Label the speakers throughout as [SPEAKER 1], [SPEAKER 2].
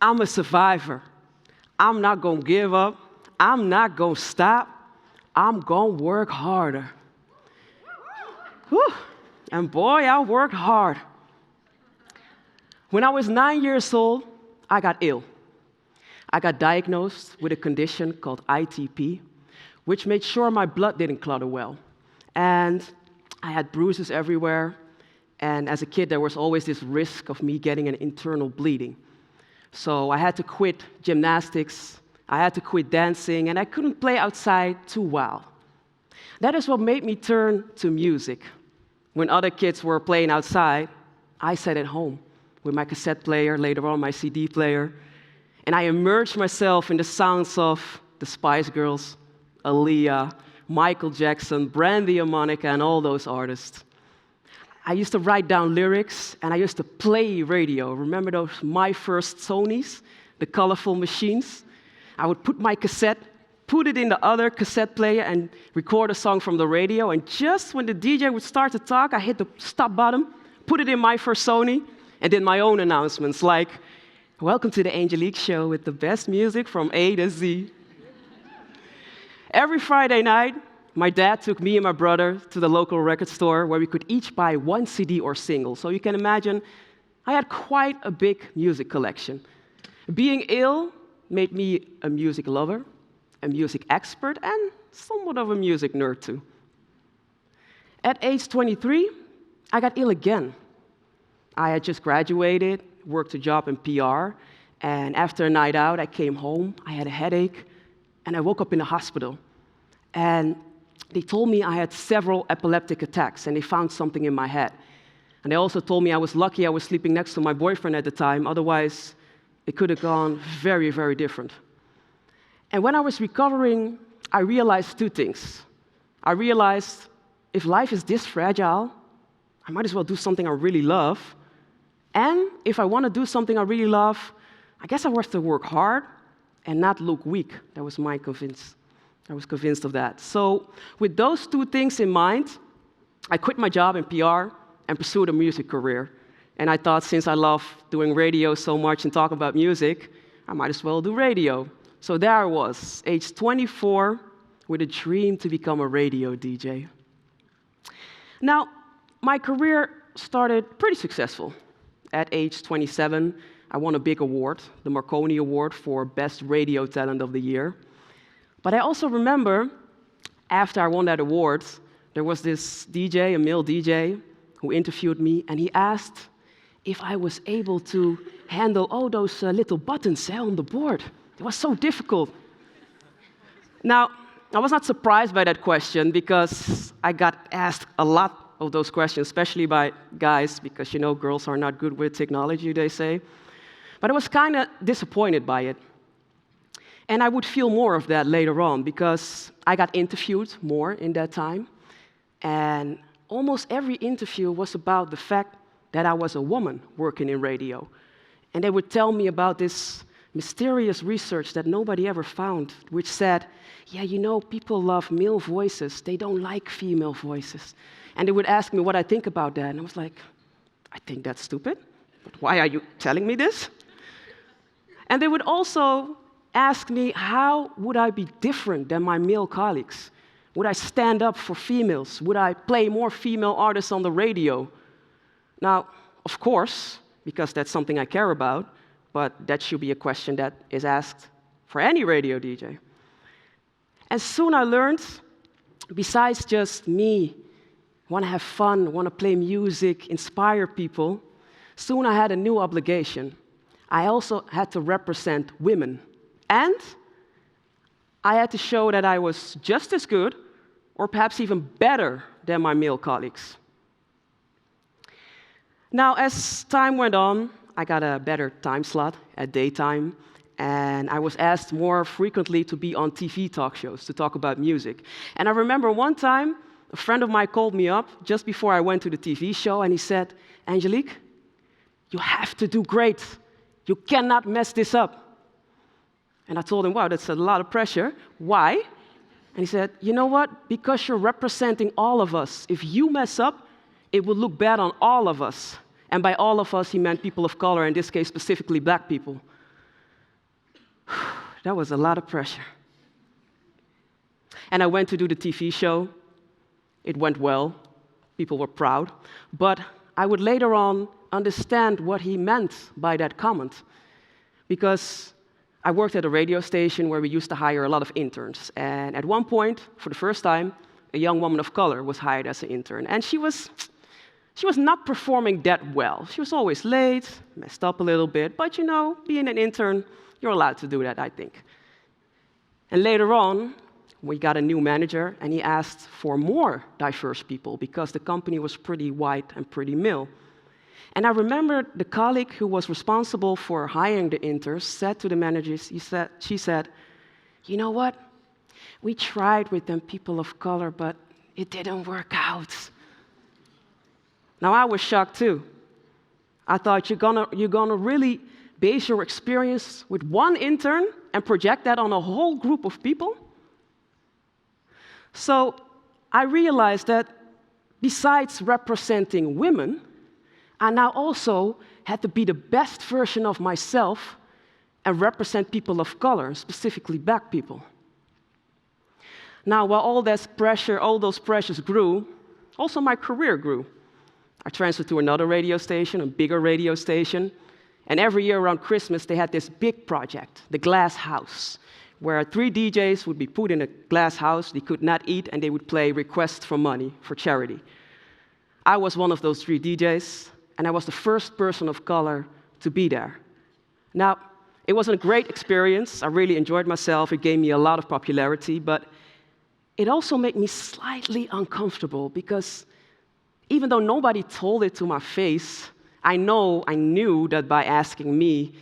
[SPEAKER 1] I'm a survivor. I'm not gonna give up. I'm not gonna stop. I'm gonna work harder. Whew. And boy, I worked hard. When I was 9 years old, I got ill. I got diagnosed with a condition called ITP, which made sure my blood didn't clot well. And I had bruises everywhere. And as a kid, there was always this risk of me getting an internal bleeding. So I had to quit gymnastics, I had to quit dancing, and I couldn't play outside too well. That is what made me turn to music. When other kids were playing outside, I sat at home with my cassette player, later on my CD player, and I immersed myself in the sounds of the Spice Girls, Aaliyah, Michael Jackson, Brandy and Monica, and all those artists. I used to write down lyrics, and I used to play radio. Remember those My First Sonys, the colorful machines? I would put my cassette, put it in the other cassette player, and record a song from the radio. And just when the DJ would start to talk, I hit the stop button, put it in My First Sony, and did my own announcements, like, "Welcome to the Angelique Show with the best music from A to Z." Every Friday night, my dad took me and my brother to the local record store where we could each buy one CD or single. So you can imagine, I had quite a big music collection. Being ill made me a music lover, a music expert, and somewhat of a music nerd too. At age 23, I got ill again. I had just graduated, worked a job in PR, and after a night out, I came home, I had a headache, and I woke up in the hospital. And they told me I had several epileptic attacks, and they found something in my head. And they also told me I was lucky I was sleeping next to my boyfriend at the time, otherwise it could have gone very, very different. And when I was recovering, I realized two things. I realized if life is this fragile, I might as well do something I really love. And if I want to do something I really love, I guess I have to work hard and not look weak. That was my convinced. I was convinced of that. So with those two things in mind, I quit my job in PR and pursued a music career. And I thought, since I love doing radio so much and talking about music, I might as well do radio. So there I was, age 24, with a dream to become a radio DJ. Now, my career started pretty successful. At age 27, I won a big award, the Marconi Award for Best Radio Talent of the Year. But I also remember, after I won that award, there was this DJ, a male DJ, who interviewed me, and he asked if I was able to handle all those little buttons on the board. It was so difficult. Now, I was not surprised by that question, because I got asked a lot of those questions, especially by guys, because, you know, girls are not good with technology, they say. But I was kind of disappointed by it. And I would feel more of that later on, because I got interviewed more in that time. And almost every interview was about the fact that I was a woman working in radio. And they would tell me about this mysterious research that nobody ever found, which said, yeah, you know, people love male voices, they don't like female voices. And they would ask me what I think about that, and I was like, I think that's stupid, but why are you telling me this? And they would also ask me, how would I be different than my male colleagues? Would I stand up for females? Would I play more female artists on the radio? Now, of course, because that's something I care about, but that should be a question that is asked for any radio DJ. And soon I learned, besides just me, want to have fun, want to play music, inspire people, soon I had a new obligation. I also had to represent women. And I had to show that I was just as good, or perhaps even better, than my male colleagues. Now, as time went on, I got a better time slot at daytime, and I was asked more frequently to be on TV talk shows to talk about music. And I remember one time, a friend of mine called me up just before I went to the TV show, and he said, Angelique, you have to do great. You cannot mess this up. And I told him, wow, that's a lot of pressure. Why? And he said, you know what? Because you're representing all of us. If you mess up, it will look bad on all of us. And by all of us, he meant people of color, in this case, specifically black people. that was a lot of pressure. And I went to do the TV show. It went well. People were proud. But I would later on understand what he meant by that comment. Because I worked at a radio station where we used to hire a lot of interns. And at one point, for the first time, a young woman of color was hired as an intern. And she was not performing that well. She was always late, messed up a little bit. But you know, being an intern, you're allowed to do that, I think. And later on, we got a new manager, and he asked for more diverse people because the company was pretty white and pretty male. And I remember the colleague who was responsible for hiring the interns said to the manager, she said, you know what? We tried with them people of color, but it didn't work out. Now, I was shocked too. I thought, you're gonna really base your experience with one intern and project that on a whole group of people? So I realized that besides representing women, I now also had to be the best version of myself and represent people of color, specifically black people. Now, while all those pressures grew, also my career grew. I transferred to another radio station, a bigger radio station, and every year around Christmas, they had this big project, the Glass House, where 3 DJs would be put in a glass house, they could not eat, and they would play requests for money for charity. I was one of those 3 DJs, and I was the first person of color to be there. Now, it was a great experience. I really enjoyed myself. It gave me a lot of popularity, but it also made me slightly uncomfortable because even though nobody told it to my face, I knew that by asking me,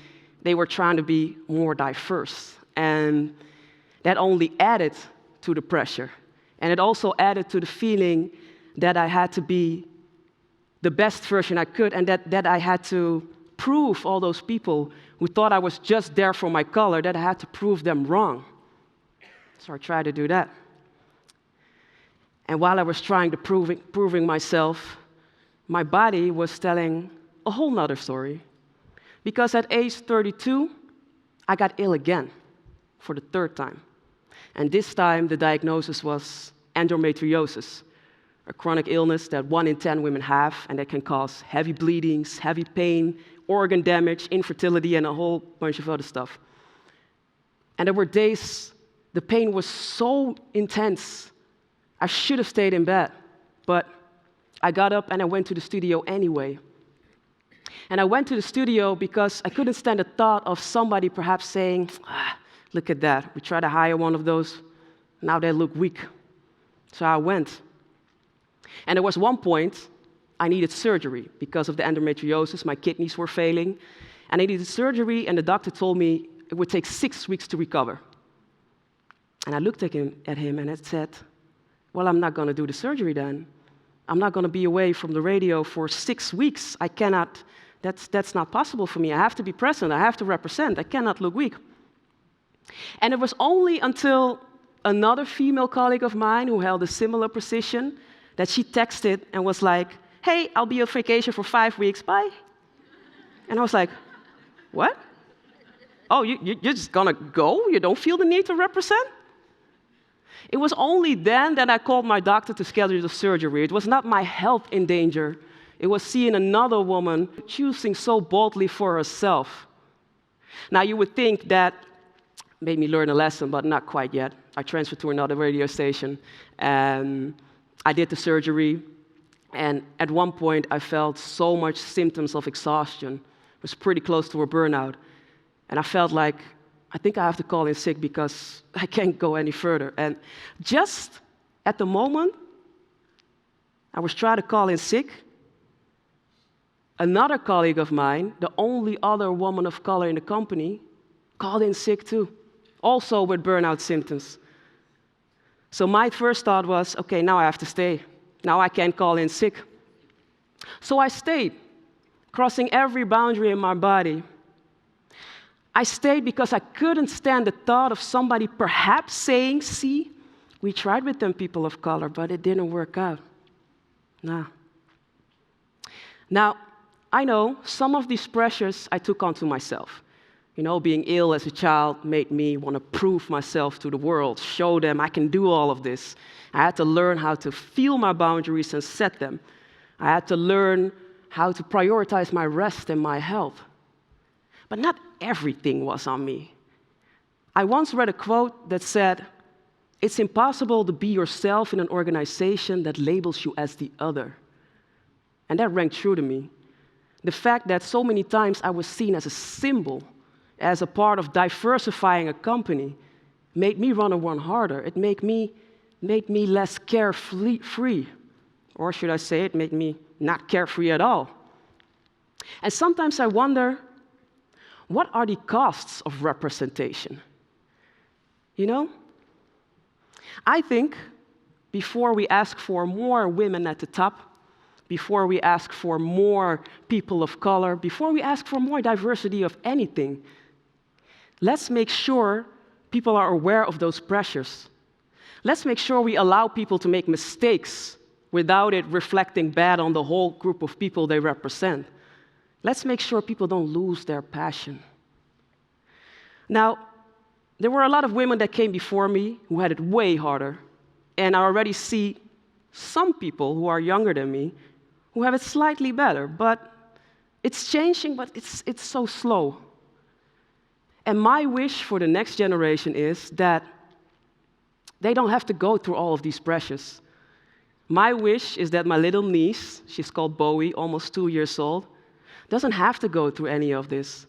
[SPEAKER 1] they were trying to be more diverse. And that only added to the pressure. And it also added to the feeling that I had to be the best version I could, and that I had to prove all those people who thought I was just there for my color, that I had to prove them wrong. So I tried to do that. And while I was trying to proving myself, my body was telling a whole nother story. Because at age 32, I got ill again for the 3rd time. And this time, the diagnosis was endometriosis, a chronic illness that 1 in 10 women have, and that can cause heavy bleedings, heavy pain, organ damage, infertility, and a whole bunch of other stuff. And there were days the pain was so intense, I should have stayed in bed, but I got up and I went to the studio anyway. And I went to the studio because I couldn't stand the thought of somebody perhaps saying, look at that, we tried to hire one of those, now they look weak. So I went. And there was one point I needed surgery because of the endometriosis, my kidneys were failing. And I needed surgery, and the doctor told me it would take 6 weeks to recover. And I looked at him and I said, well, I'm not going to do the surgery then. I'm not going to be away from the radio for 6 weeks. I cannot, that's not possible for me. I have to be present, I have to represent, I cannot look weak. And it was only until another female colleague of mine who held a similar position that she texted and was like, hey, I'll be on vacation for 5 weeks, bye. And I was like, what? Oh, you're just gonna go? You don't feel the need to represent? It was only then that I called my doctor to schedule the surgery. It was not my health in danger. It was seeing another woman choosing so boldly for herself. Now, you would think that made me learn a lesson, but not quite yet. I transferred to another radio station, and I did the surgery, and at one point, I felt so much symptoms of exhaustion. It was pretty close to a burnout, and I felt like, I think I have to call in sick because I can't go any further. And just at the moment I was trying to call in sick, another colleague of mine, the only other woman of color in the company, called in sick too, also with burnout symptoms. So my first thought was, okay, now I have to stay. Now I can't call in sick. So I stayed, crossing every boundary in my body. I stayed because I couldn't stand the thought of somebody perhaps saying, see, we tried with them people of color, but it didn't work out. Nah. Now, I know some of these pressures I took onto myself. You know, being ill as a child made me want to prove myself to the world, show them I can do all of this. I had to learn how to feel my boundaries and set them. I had to learn how to prioritize my rest and my health. But not everything was on me. I once read a quote that said, "It's impossible to be yourself in an organization that labels you as the other." And that rang true to me. The fact that so many times I was seen as a symbol, as a part of diversifying a company, made me run and run harder. It made me less carefree. Or should I say, it made me not carefree at all. And sometimes I wonder, what are the costs of representation? You know? I think before we ask for more women at the top, before we ask for more people of color, before we ask for more diversity of anything, let's make sure people are aware of those pressures. Let's make sure we allow people to make mistakes without it reflecting bad on the whole group of people they represent. Let's make sure people don't lose their passion. Now, there were a lot of women that came before me who had it way harder, and I already see some people who are younger than me who have it slightly better, but it's changing, but it's so slow. And my wish for the next generation is that they don't have to go through all of these pressures. My wish is that my little niece, she's called Bowie, almost 2 years old, doesn't have to go through any of this.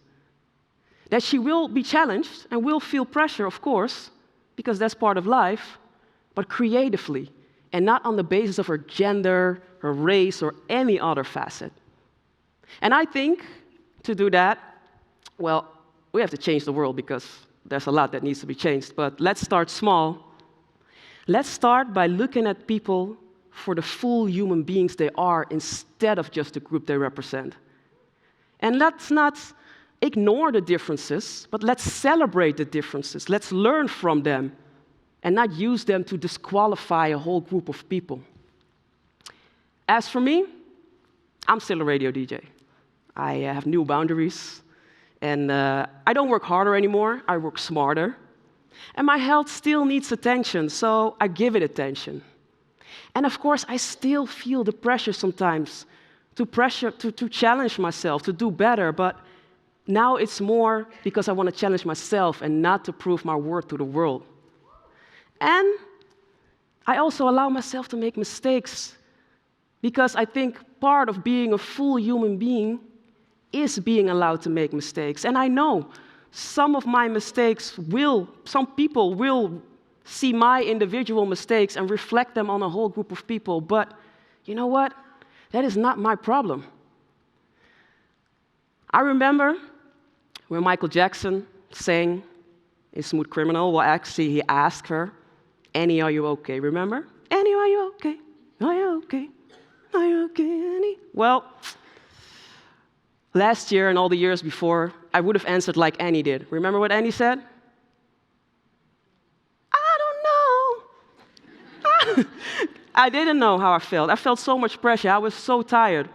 [SPEAKER 1] That she will be challenged and will feel pressure, of course, because that's part of life, but creatively, and not on the basis of her gender, her race, or any other facet. And I think to do that, well, we have to change the world because there's a lot that needs to be changed, but let's start small. Let's start by looking at people for the full human beings they are instead of just the group they represent. And let's not ignore the differences, but let's celebrate the differences. Let's learn from them and not use them to disqualify a whole group of people. As for me, I'm still a radio DJ. I have new boundaries, and I don't work harder anymore, I work smarter. And my health still needs attention, so I give it attention. And of course, I still feel the pressure sometimes to challenge myself, to do better, but now it's more because I want to challenge myself and not to prove my worth to the world. And I also allow myself to make mistakes because I think part of being a full human being is being allowed to make mistakes. And I know some of my mistakes some people will see my individual mistakes and reflect them on a whole group of people, but you know what? That is not my problem. I remember when Michael Jackson sang in Smooth Criminal, well, actually, he asked her, "Annie, are you okay?" Remember? "Annie, are you okay? Are you okay? Are you okay, Annie?" Well, last year and all the years before, I would have answered like Annie did. Remember what Annie said? "I don't know." I didn't know how I felt. I felt so much pressure. I was so tired.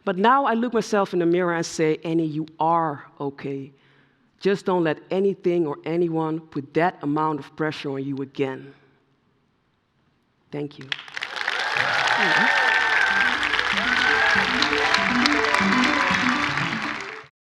[SPEAKER 1] But now I look myself in the mirror and say, "Annie, you are okay. Just don't let anything or anyone put that amount of pressure on you again." Thank you.